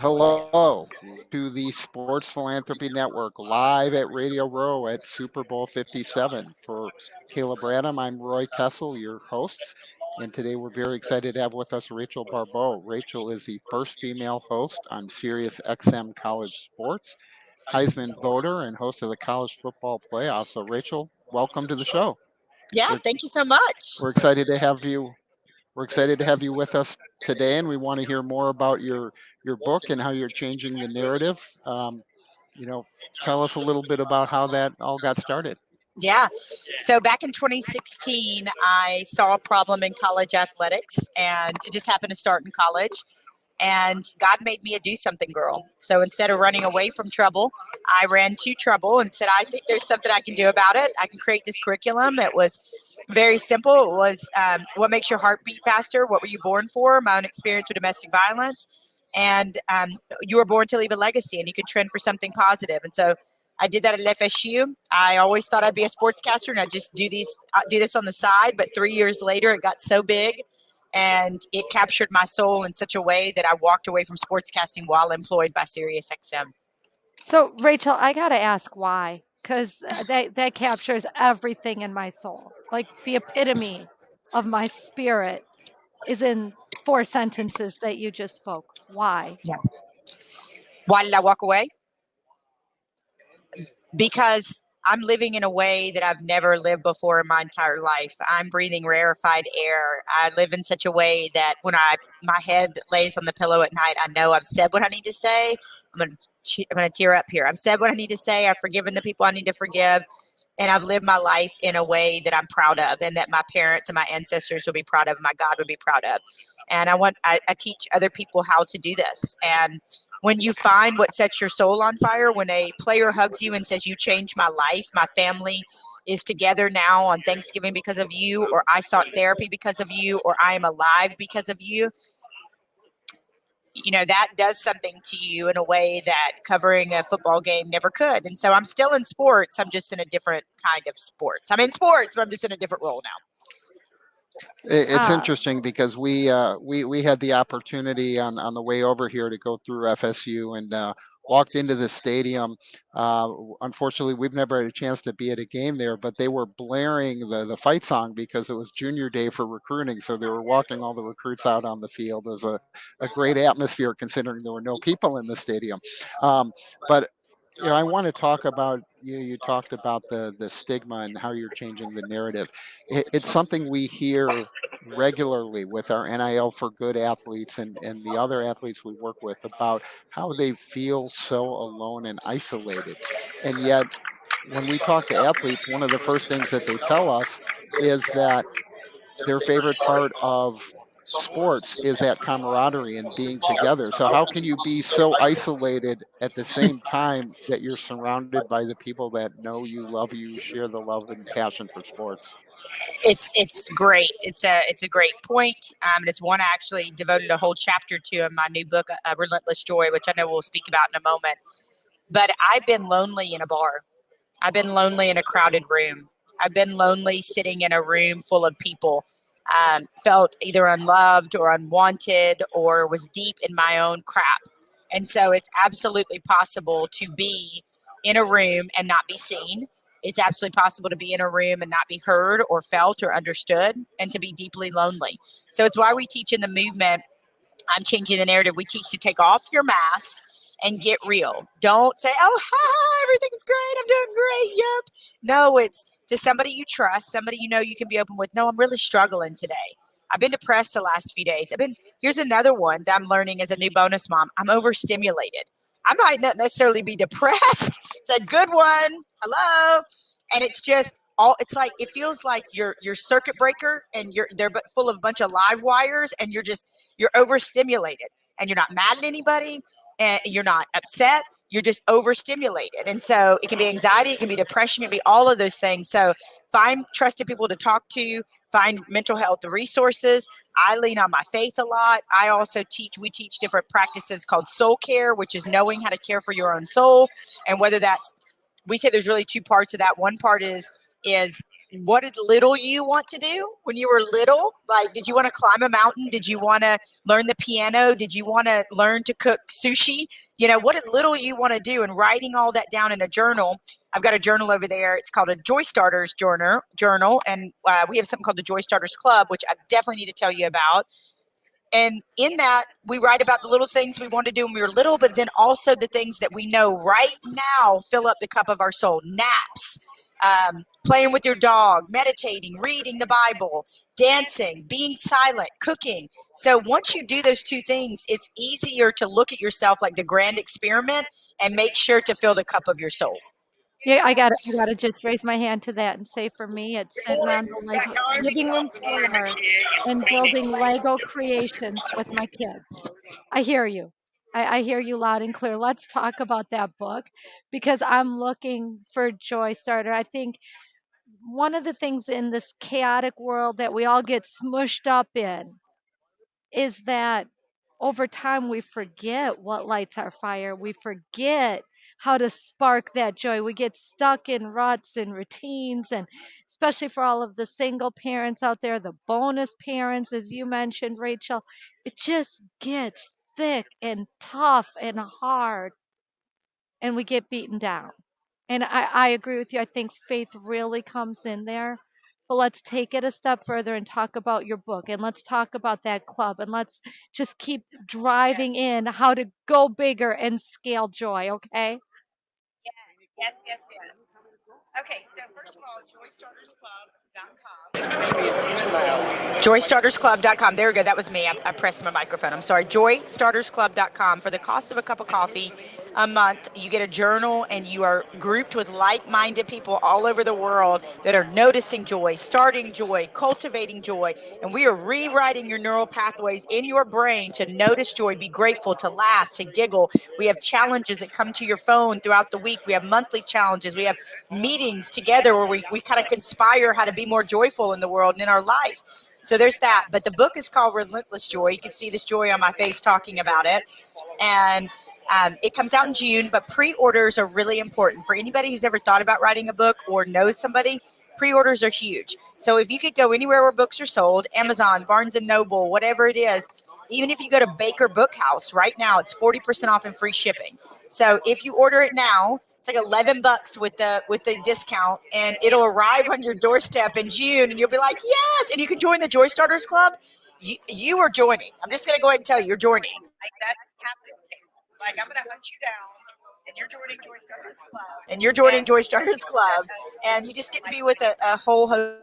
Hello, welcome to the Sports Philanthropy Network, live at Radio Row at Super Bowl 57. For Caleb Radham, I'm Roy Kessel, your host, and today we're very excited to have with us Rachel Baribeau. Rachel is the first female host on Sirius XM College Sports, Heisman voter, and host of the College Football Playoff. So, Rachel, welcome to the show. Yeah, We're, thank you so much. we're excited to have you. We're excited to have you with us today, and we want to hear more about your book and how you're changing the narrative. You know, tell us a little bit about how that all got started. Yeah. So back in 2016, I saw a problem in college athletics, and it just happened to start in college. And God made me a do something girl. So instead of running away from trouble, I ran to trouble and said, I think there's something I can do about it. I can create this curriculum. It was very simple. It was what makes your heart beat faster? What were you born for? My own experience with domestic violence. And you were born to leave a legacy, and you can trend for something positive. And so I did that at FSU. I always thought I'd be a sportscaster, and I'd just do this on the side. But 3 years later, it got so big, and it captured my soul in such a way that I walked away from sportscasting while employed by SiriusXM. So, Rachel, I got to ask why, because that captures everything in my soul. Like the epitome of my spirit is in 4 sentences that you just spoke. Why? Yeah. Why did I walk away? Because I'm living in a way that I've never lived before in my entire life. I'm breathing rarefied air. I live in such a way that when my head lays on the pillow at night, I know I've said what I need to say. I'm gonna tear up here. I've said what I need to say. I've forgiven the people I need to forgive, and I've lived my life in a way that I'm proud of, and that my parents and my ancestors would be proud of, my God would be proud of. And I teach other people how to do this. And when you find what sets your soul on fire, when a player hugs you and says, you changed my life, my family is together now on Thanksgiving because of you, or I sought therapy because of you, or I am alive because of you, that does something to you in a way that covering a football game never could. And so I'm still in sports. I'm just in a different kind of sports. I'm in sports, but I'm just in a different role now. It's interesting because we had the opportunity on the way over here to go through FSU and walked into the stadium. Unfortunately, we've never had a chance to be at a game there, but they were blaring the fight song because it was junior day for recruiting. So they were walking all the recruits out on the field. It was a great atmosphere considering there were no people in the stadium. But I want to talk about you talked about the stigma and how you're changing the narrative. It's something we hear regularly with our NIL for good athletes and the other athletes we work with about how they feel so alone and isolated. And yet when we talk to athletes, one of the first things that they tell us is that their favorite part of sports is that camaraderie and being together. So how can you be so isolated at the same time that you're surrounded by the people that know you, love you, share the love and passion for sports? It's great. It's a great point. And it's one I actually devoted a whole chapter to in my new book, Relentless Joy, which I know we'll speak about in a moment. But I've been lonely in a bar. I've been lonely in a crowded room. I've been lonely sitting in a room full of people. Felt either unloved or unwanted or was deep in my own crap. And so it's absolutely possible to be in a room and not be seen. It's absolutely possible to be in a room and not be heard or felt or understood, and to be deeply lonely. So it's why we teach in the movement, I'm changing the narrative. We teach to take off your mask and get real. Don't say, oh, hi, everything's great. I'm doing great. Yep. No, it's to somebody you trust, somebody you can be open with. No, I'm really struggling today. I've been depressed the last few days. Here's another one that I'm learning as a new bonus mom. I'm overstimulated. I might not necessarily be depressed. It's a good one. Hello. And it's just it's like, it feels like your circuit breaker and they're full of a bunch of live wires, and you're overstimulated, and you're not mad at anybody, and you're not upset. You're just overstimulated. And so it can be anxiety, it can be depression, it can be all of those things. So find trusted people to talk to, find mental health resources. I lean on my faith a lot. I also we teach different practices called soul care, which is knowing how to care for your own soul. And whether we say there's really two parts of that. One part is what did little you want to do when you were little? Like, did you want to climb a mountain? Did you want to learn the piano? Did you want to learn to cook sushi? What did little you want to do? And writing all that down in a journal. I've got a journal over there. It's called a Joy Starters journal. And we have something called the Joy Starters Club, which I definitely need to tell you about. And in that, we write about the little things we wanted to do when we were little, but then also the things that we know right now fill up the cup of our soul. Naps, playing with your dog, meditating, reading the Bible, dancing, being silent, cooking. So once you do those two things, it's easier to look at yourself like the grand experiment and make sure to fill the cup of your soul. Yeah, I gotta just raise my hand to that and say for me, it's sitting on the living room floor and building Lego creations with my kids. I hear you. I hear you loud and clear. Let's talk about that book because I'm looking for Joy Starter. I think one of the things in this chaotic world that we all get smushed up in is that over time we forget what lights our fire. We forget how to spark that joy. We get stuck in ruts and routines, and especially for all of the single parents out there, the bonus parents, as you mentioned, Rachel, it just gets thick and tough and hard, and we get beaten down. And I agree with you. I think faith really comes in there. But let's take it a step further and talk about your book. And let's talk about that club. And let's just keep driving in how to go bigger and scale joy, okay? Yes. Okay, so first of all, joystartersclub.com. There we go. That was me. I pressed my microphone. I'm sorry. Joystartersclub.com. For the cost of a cup of coffee a month, you get a journal and you are grouped with like-minded people all over the world that are noticing joy, starting joy, cultivating joy. And we are rewriting your neural pathways in your brain to notice joy, be grateful, to laugh, to giggle. We have challenges that come to your phone throughout the week. We have monthly challenges. We have meetings together where we kind of conspire how to be more joyful in the world and in our life. So there's that. But the book is called Relentless Joy. You can see this joy on my face talking about it. And it comes out in June, but pre-orders are really important. For anybody who's ever thought about writing a book or knows somebody, pre-orders are huge. So if you could go anywhere where books are sold, Amazon, Barnes & Noble, whatever it is, even if you go to Baker Bookhouse right now, it's 40% off and free shipping. So if you order it now, it's like $11 with the discount, and it'll arrive on your doorstep in June, and you'll be like, yes! And you can join the Joy Starters Club. You are joining. I'm just going to go ahead and tell you, you're joining. Like that happens. Like I'm going to hunt you down, and you're joining Joy Starters Club. And you're joining Joy Starters Club, and you just get to be with a whole host.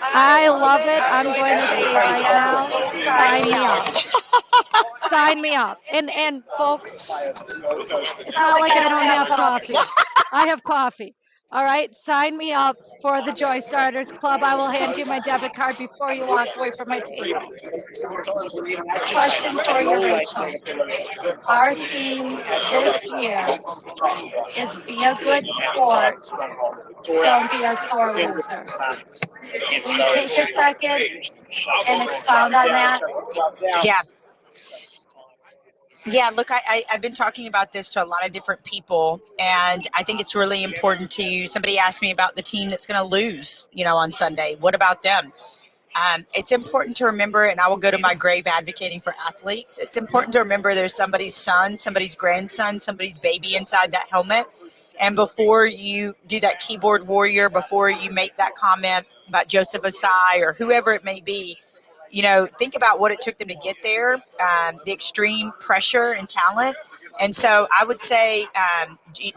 I love it. I'm going to say right now, sign me up. Sign me up. And folks, it's not like I don't have coffee. I have coffee. All right, sign me up for the Joy Starters Club. I will hand you my debit card before you walk away from my table. Question for you, Rachel. Our theme this year is be a good sport. Don't be a sore loser. Will you take a second and expound on that? Yeah. Yeah, look, I've been talking about this to a lot of different people, and I think it's really important to. Somebody asked me about the team that's going to lose, on Sunday. What about them? It's important to remember, and I will go to my grave advocating for athletes. It's important to remember there's somebody's son, somebody's grandson, somebody's baby inside that helmet. And before you do that keyboard warrior, before you make that comment about Joseph Osai or whoever it may be, think about what it took them to get there, the extreme pressure and talent. And so I would say,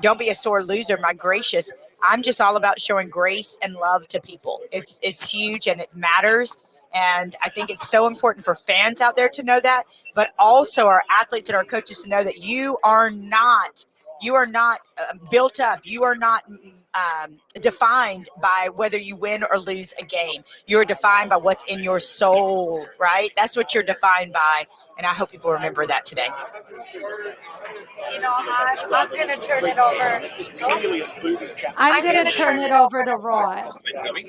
don't be a sore loser. My gracious, I'm just all about showing grace and love to people. It's huge and it matters. And I think it's so important for fans out there to know that, but also our athletes and our coaches to know that you are not built up. You are not defined by whether you win or lose a game. You're defined by what's in your soul, right? That's what you're defined by. And I hope people remember that today. I'm going to turn it over. I'm going to turn it over to Roy,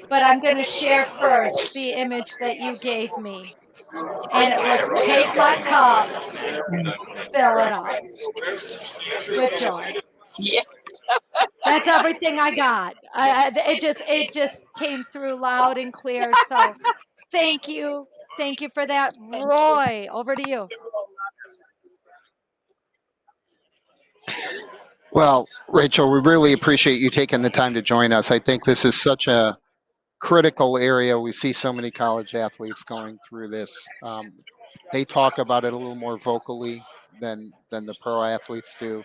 but I'm going to share first the image that you gave me. And it was take my cup, fill it up with joy. Yeah. That's everything I got. It just came through loud and clear. So thank you. Thank you for that. Thank you. Roy, over to you. Well, Rachel, we really appreciate you taking the time to join us. I think this is such a critical area. We see so many college athletes going through this. They talk about it a little more vocally than the pro athletes do.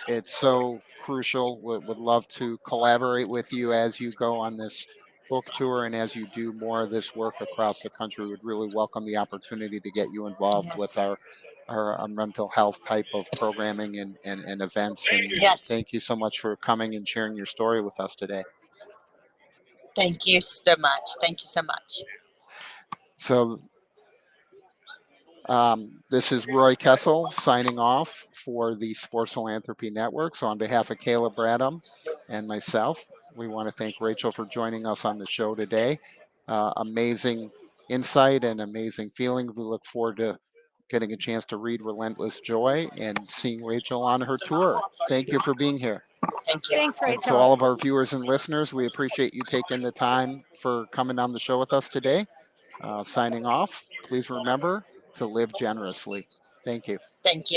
It's so crucial. Would love to collaborate with you as you go on this book tour and as you do more of this work across the country. Would really welcome the opportunity to get you involved with Yes. our mental health type of programming and events. And Yes. thank you so much for coming and sharing your story with us today. Thank you so much. Thank you so much. So this is Roy Kessel signing off for the Sports Philanthropy Network. So on behalf of Caleb Bradham and myself, we want to thank Rachel for joining us on the show today. Amazing insight and amazing feeling. We look forward to getting a chance to read Relentless Joy and seeing Rachel on her tour. Thank you for being here. Thank you. Thanks, And to Rachel. all of our viewers and listeners, we appreciate you taking the time for coming on the show with us today. Signing off, please remember to live generously. Thank you. Thank you.